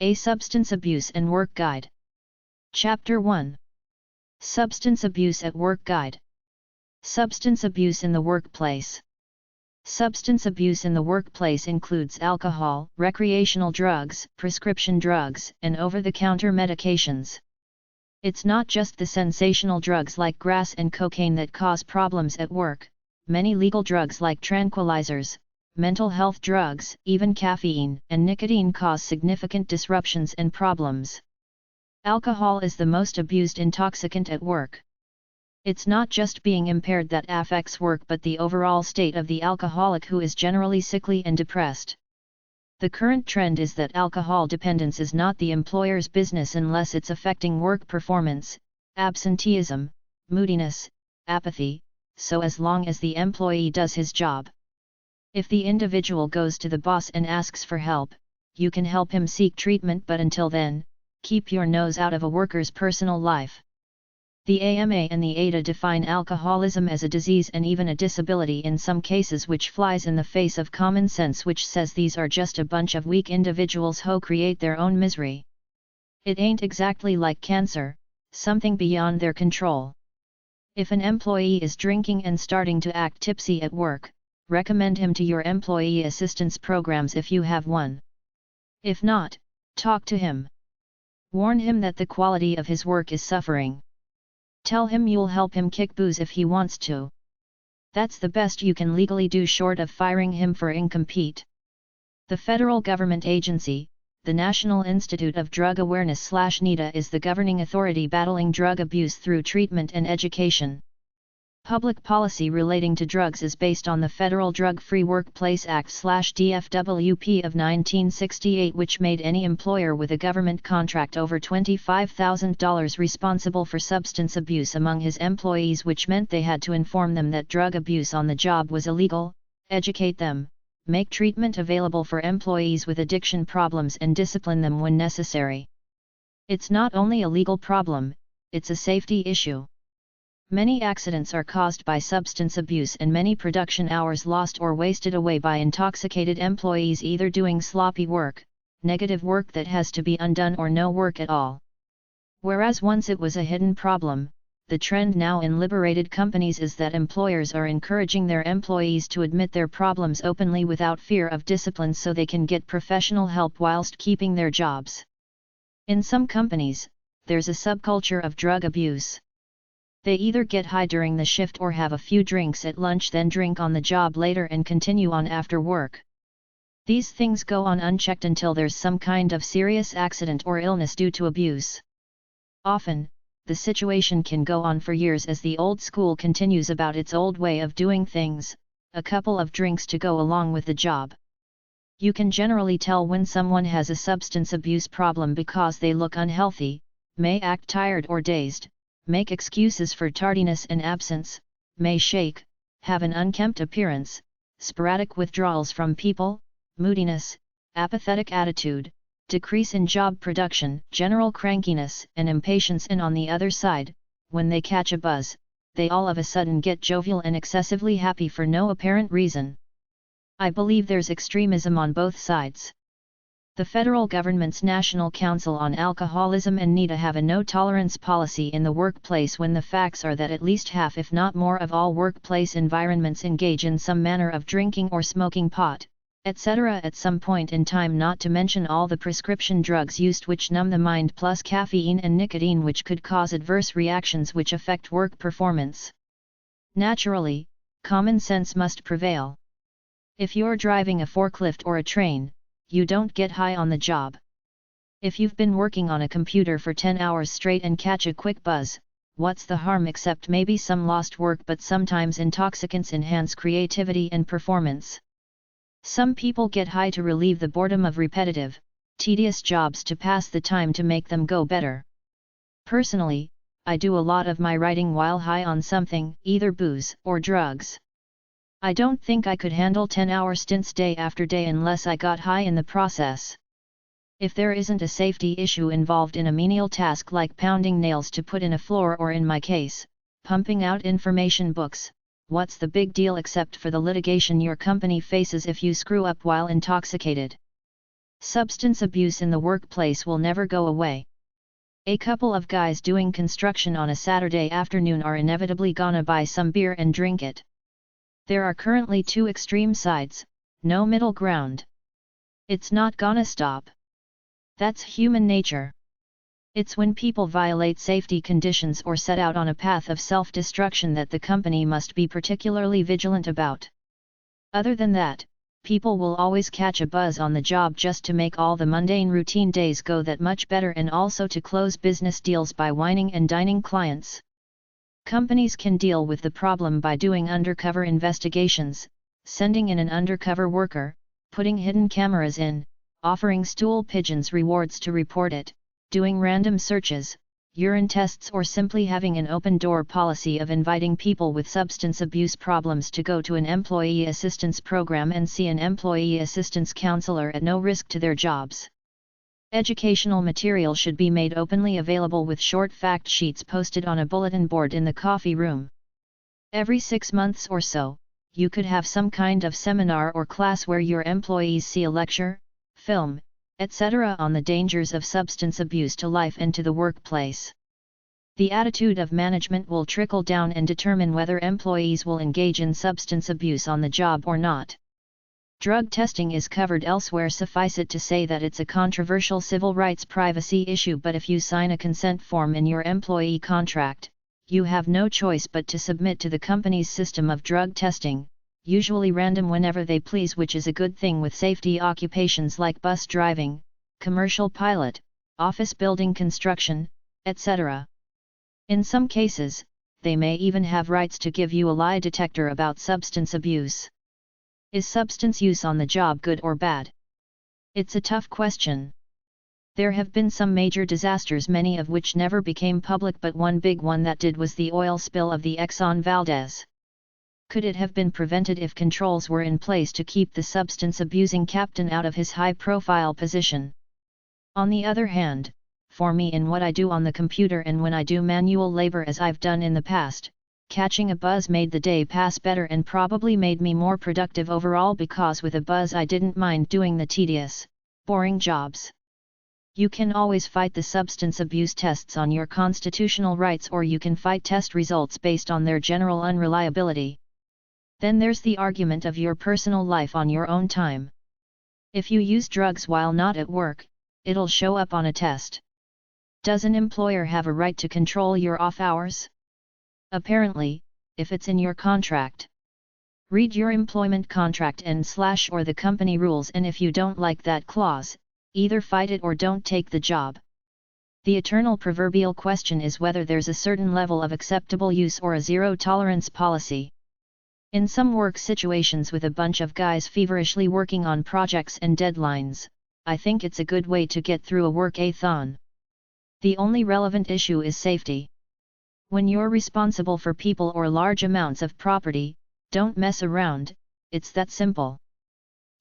A Substance Abuse and Work Guide. Chapter 1. Substance Abuse at Work Guide. Substance abuse in the workplace. Substance abuse in the workplace includes alcohol, recreational drugs, prescription drugs, and over-the-counter medications. It's not just the sensational drugs like grass and cocaine that cause problems at work. Many legal drugs like tranquilizers, mental health drugs, even caffeine and nicotine cause significant disruptions and problems. Alcohol is the most abused intoxicant at work. It's not just being impaired that affects work but the overall state of the alcoholic, who is generally sickly and depressed. The current trend is that alcohol dependence is not the employer's business unless it's affecting work performance, absenteeism, moodiness, apathy, so as long as the employee does his job. If the individual goes to the boss and asks for help, you can help him seek treatment, but until then, keep your nose out of a worker's personal life. The AMA and the ADA define alcoholism as a disease and even a disability in some cases, which flies in the face of common sense, which says these are just a bunch of weak individuals who create their own misery. It ain't exactly like cancer, something beyond their control. If an employee is drinking and starting to act tipsy at work, recommend him to your employee assistance programs if you have one. If not, talk to him. Warn him that the quality of his work is suffering. Tell him you'll help him kick booze if he wants to. That's the best you can legally do short of firing him for incompete. The federal government agency, the National Institute of Drug Awareness/NIDA, is the governing authority battling drug abuse through treatment and education. Public policy relating to drugs is based on the Federal Drug-Free Workplace Act/DFWP of 1968, which made any employer with a government contract over $25,000 responsible for substance abuse among his employees, which meant they had to inform them that drug abuse on the job was illegal, educate them, make treatment available for employees with addiction problems, and discipline them when necessary. It's not only a legal problem, it's a safety issue. Many accidents are caused by substance abuse, and many production hours lost or wasted away by intoxicated employees either doing sloppy work, negative work that has to be undone, or no work at all. Whereas once it was a hidden problem, the trend now in liberated companies is that employers are encouraging their employees to admit their problems openly without fear of discipline so they can get professional help whilst keeping their jobs. In some companies, there's a subculture of drug abuse. They either get high during the shift or have a few drinks at lunch, then drink on the job later and continue on after work. These things go on unchecked until there's some kind of serious accident or illness due to abuse. Often, the situation can go on for years as the old school continues about its old way of doing things, a couple of drinks to go along with the job. You can generally tell when someone has a substance abuse problem because they look unhealthy, may act tired or dazed, make excuses for tardiness and absence, may shake, have an unkempt appearance, sporadic withdrawals from people, moodiness, apathetic attitude, decrease in job production, general crankiness and impatience, and on the other side, when they catch a buzz, they all of a sudden get jovial and excessively happy for no apparent reason. I believe there's extremism on both sides. The federal government's National Council on Alcoholism and NIDA have a no-tolerance policy in the workplace when the facts are that at least half, if not more, of all workplace environments engage in some manner of drinking or smoking pot, etc. at some point in time, not to mention all the prescription drugs used which numb the mind, plus caffeine and nicotine, which could cause adverse reactions which affect work performance. Naturally, common sense must prevail. If you're driving a forklift or a train, you don't get high on the job. If you've been working on a computer for 10 hours straight and catch a quick buzz, what's the harm except maybe some lost work? But sometimes intoxicants enhance creativity and performance. Some people get high to relieve the boredom of repetitive, tedious jobs, to pass the time, to make them go better. Personally, I do a lot of my writing while high on something, either booze or drugs. I don't think I could handle 10-hour stints day after day unless I got high in the process. If there isn't a safety issue involved in a menial task like pounding nails to put in a floor, or in my case, pumping out information books, what's the big deal except for the litigation your company faces if you screw up while intoxicated? Substance abuse in the workplace will never go away. A couple of guys doing construction on a Saturday afternoon are inevitably gonna buy some beer and drink it. There are currently two extreme sides, no middle ground. It's not gonna stop. That's human nature. It's when people violate safety conditions or set out on a path of self-destruction that the company must be particularly vigilant about. Other than that, people will always catch a buzz on the job just to make all the mundane routine days go that much better and also to close business deals by wining and dining clients. Companies can deal with the problem by doing undercover investigations, sending in an undercover worker, putting hidden cameras in, offering stool pigeons rewards to report it, doing random searches, urine tests, or simply having an open-door policy of inviting people with substance abuse problems to go to an employee assistance program and see an employee assistance counselor at no risk to their jobs. Educational material should be made openly available with short fact sheets posted on a bulletin board in the coffee room. Every 6 months or so, you could have some kind of seminar or class where your employees see a lecture, film, etc. on the dangers of substance abuse to life and to the workplace. The attitude of management will trickle down and determine whether employees will engage in substance abuse on the job or not. Drug testing is covered elsewhere. Suffice it to say that it's a controversial civil rights privacy issue, but if you sign a consent form in your employee contract, you have no choice but to submit to the company's system of drug testing, usually random whenever they please, which is a good thing with safety occupations like bus driving, commercial pilot, office building construction, etc. In some cases, they may even have rights to give you a lie detector about substance abuse. Is substance use on the job good or bad? It's a tough question. There have been some major disasters, many of which never became public, but one big one that did was the oil spill of the Exxon Valdez. Could it have been prevented if controls were in place to keep the substance-abusing captain out of his high-profile position? On the other hand, for me, in what I do on the computer and when I do manual labor as I've done in the past, catching a buzz made the day pass better and probably made me more productive overall, because with a buzz I didn't mind doing the tedious, boring jobs. You can always fight the substance abuse tests on your constitutional rights, or you can fight test results based on their general unreliability. Then there's the argument of your personal life on your own time. If you use drugs while not at work, it'll show up on a test. Does an employer have a right to control your off hours? Apparently, if it's in your contract. Read your employment contract and/or the company rules, and if you don't like that clause, either fight it or don't take the job. The eternal proverbial question is whether there's a certain level of acceptable use or a zero-tolerance policy. In some work situations with a bunch of guys feverishly working on projects and deadlines, I think it's a good way to get through a work-a-thon. The only relevant issue is safety. When you're responsible for people or large amounts of property, don't mess around, it's that simple.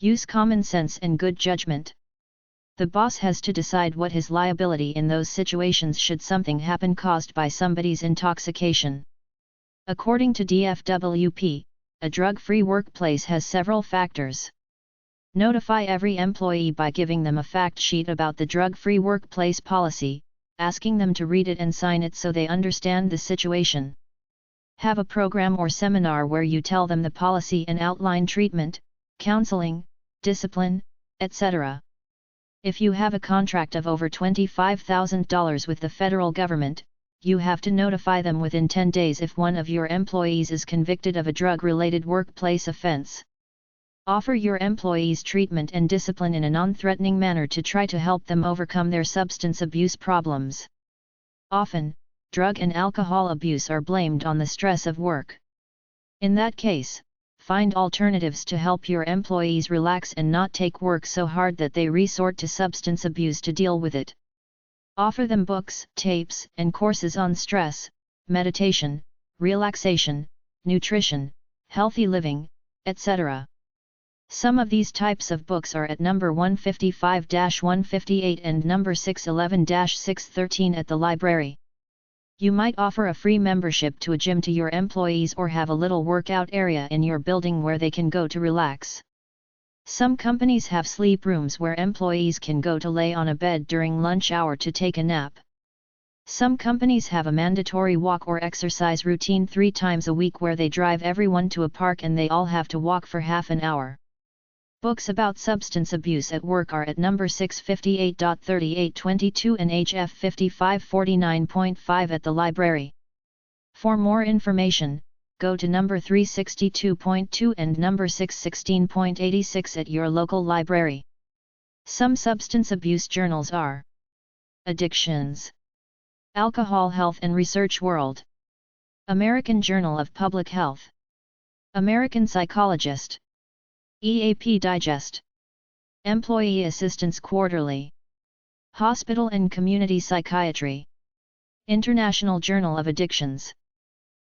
Use common sense and good judgment. The boss has to decide what his liability in those situations should something happen caused by somebody's intoxication. According to DFWP, a drug-free workplace has several factors. Notify every employee by giving them a fact sheet about the drug-free workplace policy, asking them to read it and sign it so they understand the situation. Have a program or seminar where you tell them the policy and outline treatment, counseling, discipline, etc. If you have a contract of over $25,000 with the federal government, you have to notify them within 10 days if one of your employees is convicted of a drug-related workplace offense. Offer your employees treatment and discipline in a non-threatening manner to try to help them overcome their substance abuse problems. Often, drug and alcohol abuse are blamed on the stress of work. In that case, find alternatives to help your employees relax and not take work so hard that they resort to substance abuse to deal with it. Offer them books, tapes, and courses on stress, meditation, relaxation, nutrition, healthy living, etc. Some of these types of books are at number 155-158 and number 611-613 at the library. You might offer a free membership to a gym to your employees or have a little workout area in your building where they can go to relax. Some companies have sleep rooms where employees can go to lay on a bed during lunch hour to take a nap. Some companies have a mandatory walk or exercise routine 3 times a week where they drive everyone to a park and they all have to walk for half an hour. Books about substance abuse at work are at number 658.3822 and HF 5549.5 at the library. For more information, go to number 362.2 and number 616.86 at your local library. Some substance abuse journals are Addictions, Alcohol Health and Research World, American Journal of Public Health, American Psychologist, EAP Digest, Employee Assistance Quarterly, Hospital and Community Psychiatry, International Journal of Addictions,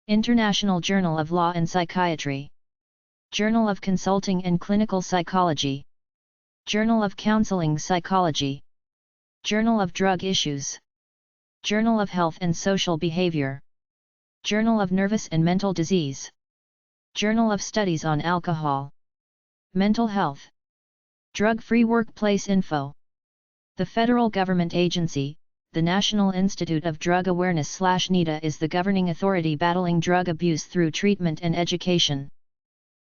International Journal of Law and Psychiatry, Journal of Consulting and Clinical Psychology, Journal of Counseling Psychology, Journal of Drug Issues, Journal of Health and Social Behavior, Journal of Nervous and Mental Disease, Journal of Studies on Alcohol, Mental Health, Drug-Free Workplace Info. The federal government agency, the National Institute of Drug Awareness/NIDA, is the governing authority battling drug abuse through treatment and education.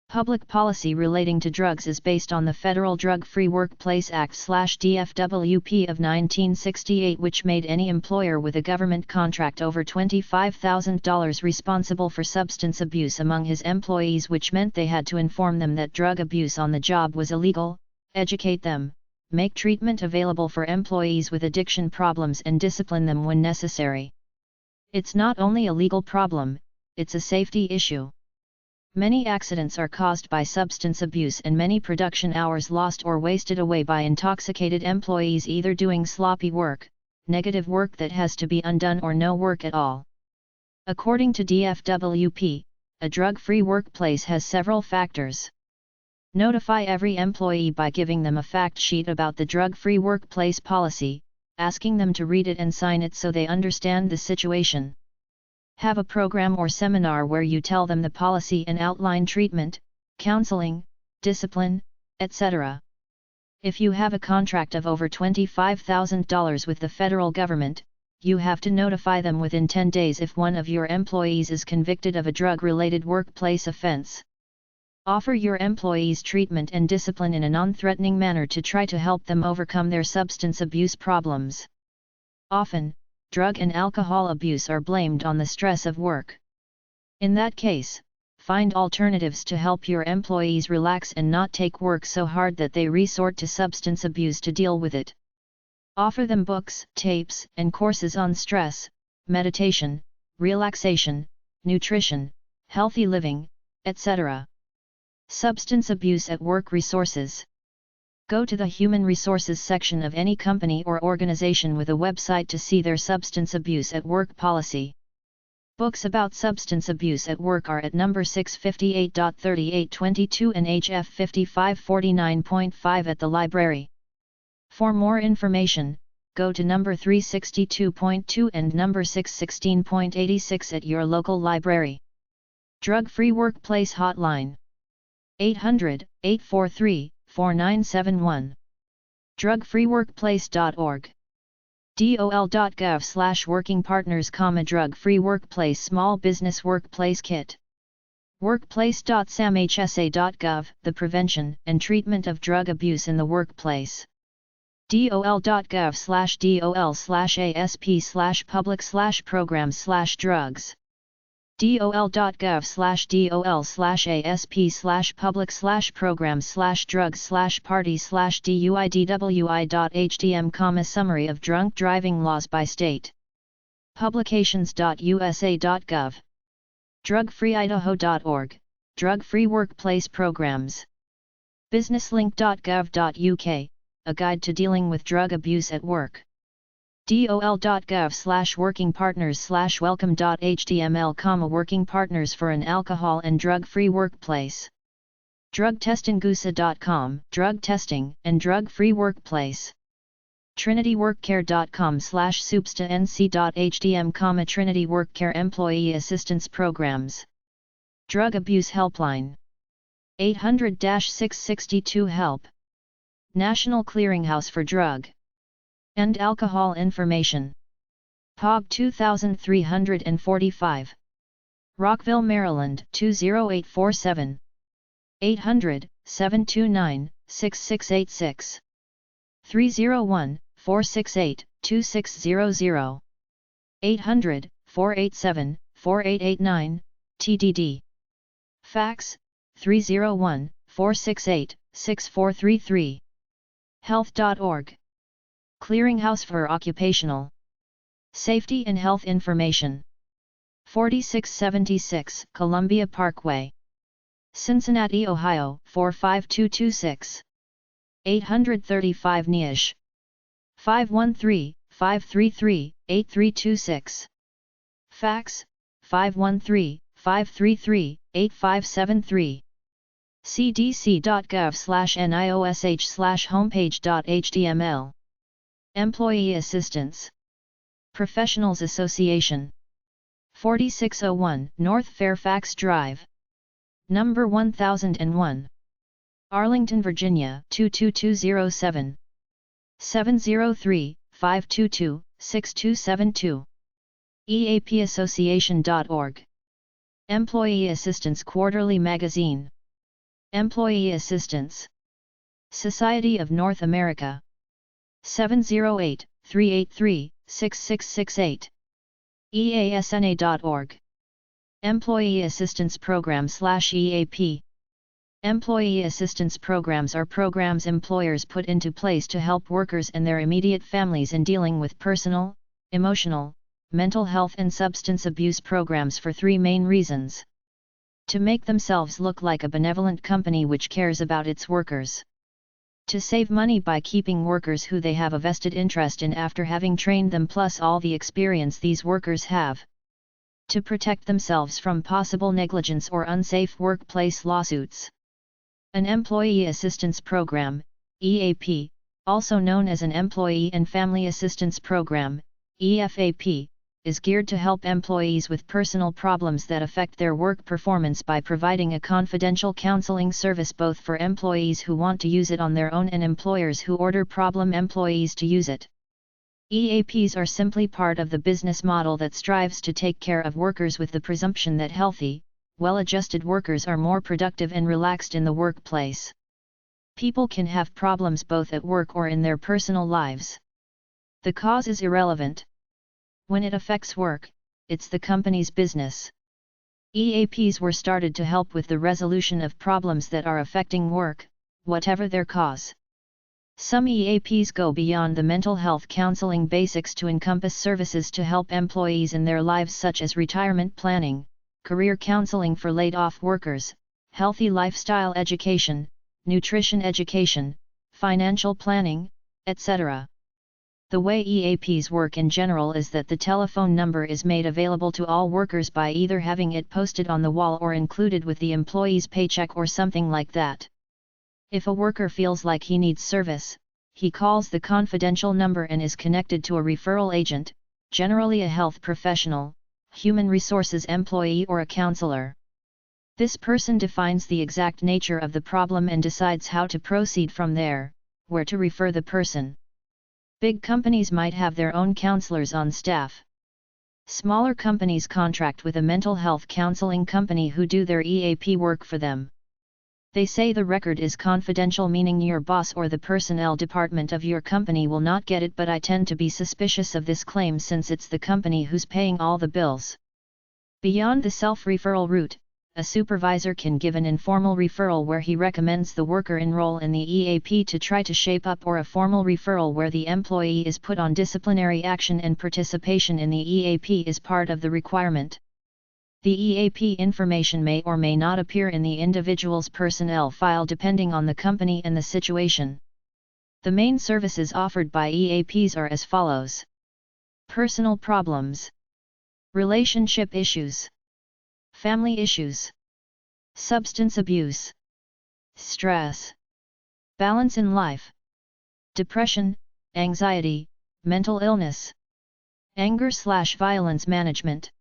Public policy relating to drugs is based on the Federal Drug-Free Workplace Act/DFWP of 1968, which made any employer with a government contract over $25,000 responsible for substance abuse among his employees, which meant they had to inform them that drug abuse on the job was illegal, educate them, make treatment available for employees with addiction problems, and discipline them when necessary. It's not only a legal problem, it's a safety issue. Many accidents are caused by substance abuse and many production hours lost or wasted away by intoxicated employees either doing sloppy work, negative work that has to be undone, or no work at all. According to DFWP, a drug-free workplace has several factors. Notify every employee by giving them a fact sheet about the drug-free workplace policy, asking them to read it and sign it so they understand the situation. Have a program or seminar where you tell them the policy and outline treatment, counseling, discipline, etc. If you have a contract of over $25,000 with the federal government, you have to notify them within 10 days if one of your employees is convicted of a drug-related workplace offense. Offer your employees treatment and discipline in a non-threatening manner to try to help them overcome their substance abuse problems. Often, drug and alcohol abuse are blamed on the stress of work. In that case, find alternatives to help your employees relax and not take work so hard that they resort to substance abuse to deal with it. Offer them books, tapes, and courses on stress, meditation, relaxation, nutrition, healthy living, etc. Substance abuse at work resources. Go to the Human Resources section of any company or organization with a website to see their substance abuse at work policy. Books about substance abuse at work are at number 658.3822 and HF 5549.5 at the library. For more information, go to number 362.2 and number 616.86 at your local library. Drug-Free Workplace Hotline. 800-843-4971. drugfreeworkplace.org. dol.gov/workingpartners, drug-free workplace small business workplace kit. workplace.samhsa.gov, the prevention and treatment of drug abuse in the workplace. dol.gov/dol/asp/public/programs/drugs. dol.gov/dol/asp/public/drugs/party/duidwi.htm, summary of drunk driving laws by state. Publications.usa.gov. drugfreeidaho.org, drug-free workplace programs. businesslink.gov.uk, a guide to dealing with drug abuse at work. dol.gov/workingpartners/welcome.html, working partners for an alcohol and drug-free workplace. drugtestingusa.com, drug testing and drug-free workplace. trinityworkcare.com/soupstanc.htm, Trinity Workcare employee assistance programs. Drug abuse helpline. 800-662 Help. National Clearinghouse for Drug and Alcohol Information. POB 2345. Rockville, Maryland 20847. 800-729-6686. 301-468-2600. 800-487-4889, TDD. Fax, 301-468-6433. Health.org. Clearinghouse for Occupational Safety and Health Information. 4676 Columbia Parkway, Cincinnati, Ohio 45226. 835 Niche. 513-533-8326. Fax, 513-533-8573. cdc.gov/niosh/homepage.html. Employee Assistance Professionals Association. 4601 North Fairfax Drive, number 1001, Arlington, Virginia 22207. 703-522-6272. eapassociation.org. Employee Assistance Quarterly Magazine. Employee Assistance Society of North America. 708-383-6668. easna.org. Employee Assistance Program/EAP. Employee assistance programs are programs employers put into place to help workers and their immediate families in dealing with personal, emotional, mental health and substance abuse programs for three main reasons: to make themselves look like a benevolent company which cares about its workers, to save money by keeping workers who they have a vested interest in after having trained them plus all the experience these workers have, to protect themselves from possible negligence or unsafe workplace lawsuits. An Employee Assistance Program, EAP, also known as an Employee and Family Assistance Program, EFAP, is geared to help employees with personal problems that affect their work performance by providing a confidential counseling service both for employees who want to use it on their own and employers who order problem employees to use it. EAPs are simply part of the business model that strives to take care of workers with the presumption that healthy, well-adjusted workers are more productive and relaxed in the workplace. People can have problems both at work or in their personal lives. The cause is irrelevant. When it affects work, it's the company's business. EAPs were started to help with the resolution of problems that are affecting work, whatever their cause. Some EAPs go beyond the mental health counseling basics to encompass services to help employees in their lives such as retirement planning, career counseling for laid-off workers, healthy lifestyle education, nutrition education, financial planning, etc. The way EAPs work in general is that the telephone number is made available to all workers by either having it posted on the wall or included with the employee's paycheck or something like that. If a worker feels like he needs service, he calls the confidential number and is connected to a referral agent, generally a health professional, human resources employee or a counselor. This person defines the exact nature of the problem and decides how to proceed from there, where to refer the person. Big companies might have their own counselors on staff. Smaller companies contract with a mental health counseling company who do their EAP work for them. They say the record is confidential, meaning your boss or the personnel department of your company will not get it, but I tend to be suspicious of this claim since it's the company who's paying all the bills. Beyond the self-referral route, a supervisor can give an informal referral where he recommends the worker enroll in the EAP to try to shape up, or a formal referral where the employee is put on disciplinary action and participation in the EAP is part of the requirement. The EAP information may or may not appear in the individual's personnel file depending on the company and the situation. The main services offered by EAPs are as follows: personal problems, relationship issues, family issues, substance abuse, stress, balance in life, depression, anxiety, mental illness, anger/violence management,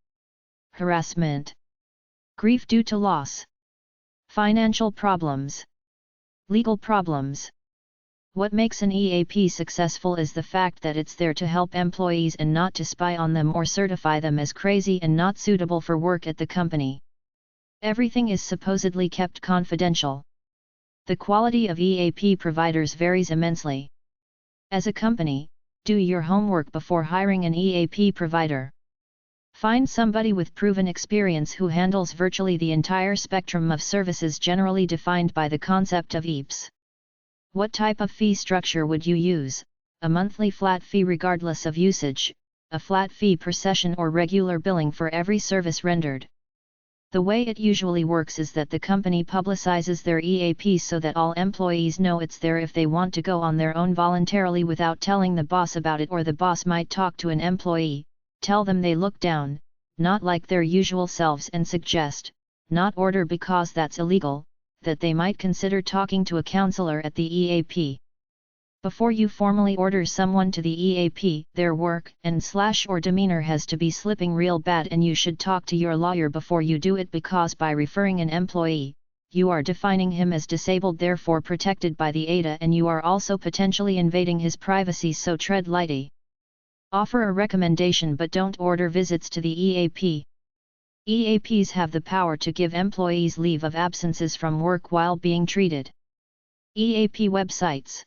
harassment, grief due to loss, Financial problems. Legal problems. What makes an EAP successful is the fact that it's there to help employees and not to spy on them or certify them as crazy and not suitable for work at the company. Everything is supposedly kept confidential. The quality of EAP providers varies immensely. As a company, do your homework before hiring an EAP provider. Find somebody with proven experience who handles virtually the entire spectrum of services generally defined by the concept of EAPs. What type of fee structure would you use? A monthly flat fee regardless of usage, a flat fee per session, or regular billing for every service rendered? The way it usually works is that the company publicizes their EAP so that all employees know it's there if they want to go on their own voluntarily without telling the boss about it, or the boss might talk to an employee, tell them they look down, not like their usual selves, and suggest, not order because that's illegal, that they might consider talking to a counselor at the EAP. Before you formally order someone to the EAP, their work and/or demeanor has to be slipping real bad, and you should talk to your lawyer before you do it, because by referring an employee, you are defining him as disabled, therefore protected by the ADA, and you are also potentially invading his privacy, so tread lightly. Offer a recommendation but don't order visits to the EAP. EAPs have the power to give employees leave of absences from work while being treated. EAP websites: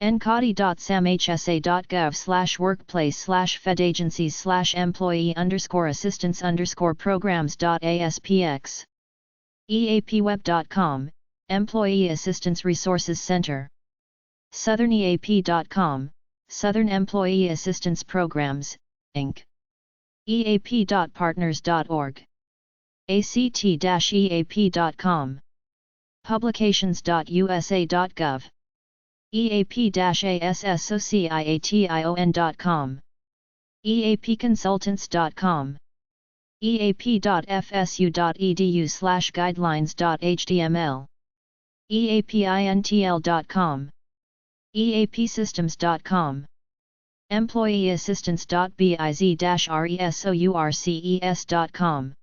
ncadi.samagency.gov/workplace/fedagencies/employee_assistance_programs.aspx. eapweb.com, Employee Assistance Resources Center. southerneap.com, Southern Employee Assistance Programs, Inc. eap.partners.org. act-eap.com. publications.usa.gov. eap-association.com. eapconsultants.com. eap.fsu.edu/guidelines.html. eapintl.com. eapsystems.com. employeeassistance.biz-resources.com.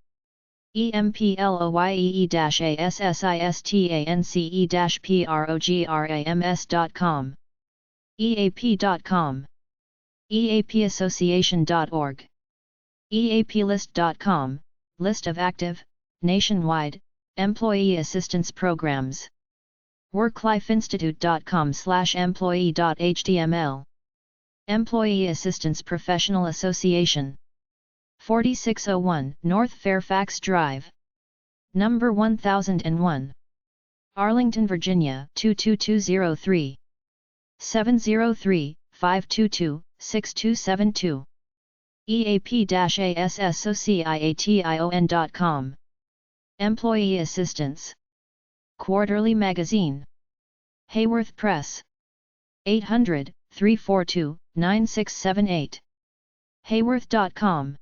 employeeassistance-programs.com. eap.com. eapassociation.org. eaplist.com, list of active, nationwide, employee assistance programs. worklifeinstitute.com/employee.html. Employee Assistance Professional Association. 4601 North Fairfax Drive, number 1001, Arlington, Virginia 22203. 703-522-6272. eap-association.com. Employee Assistance. Quarterly Magazine. Hayworth Press. 800-342-9678. Hayworth.com.